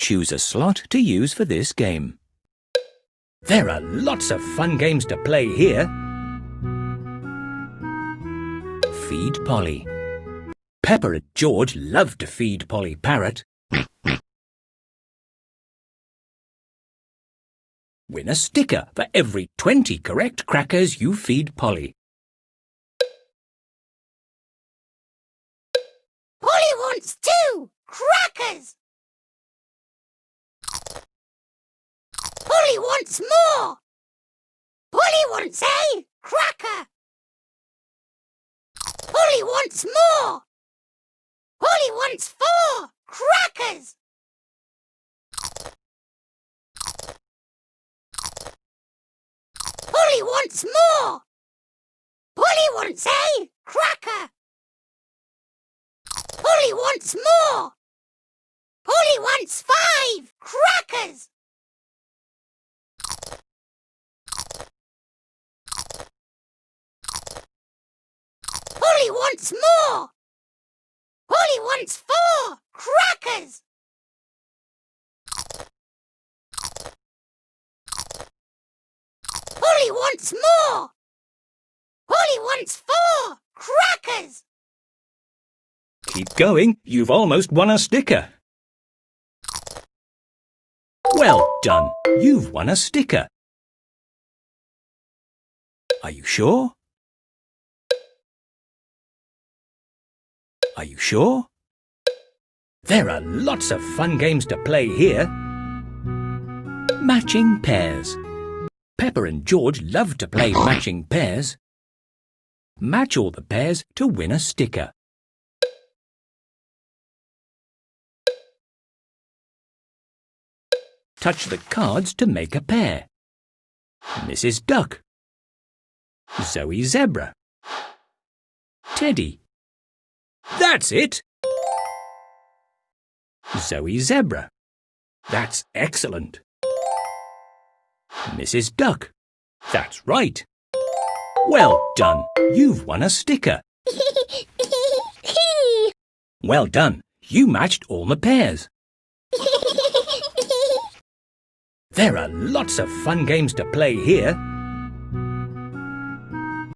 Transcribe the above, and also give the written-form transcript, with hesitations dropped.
choose a slot to use for this game. There are lots of fun games to play here. Feed Polly. Peppa and George love to feed Polly Parrot. Win a sticker for every 20 correct crackers you feed Polly. Polly wants 2 crackers. Polly wants more. Polly wants a cracker. Polly wants more. Polly wants 4 crackers. Polly wants more. Polly wants a cracker. Polly wants more. Polly wants 5 crackers. Polly wants more. Polly wants 4 crackers. Polly wants more. Polly wants 4 crackers. Keep going, you've almost won a sticker. Well done, you've won a sticker. Are you sure? Are you sure? There are lots of fun games to play here. Matching pairs. Peppa and George love to play matching pairs. Match all the pairs to win a sticker. Touch the cards to make a pair. Mrs. Duck, Zoe Zebra, Teddy. That's it! Zoe Zebra. That's excellent. Mrs. Duck. That's right. Well done. You've won a sticker. Well done. You matched all the pairs. There are lots of fun games to play here.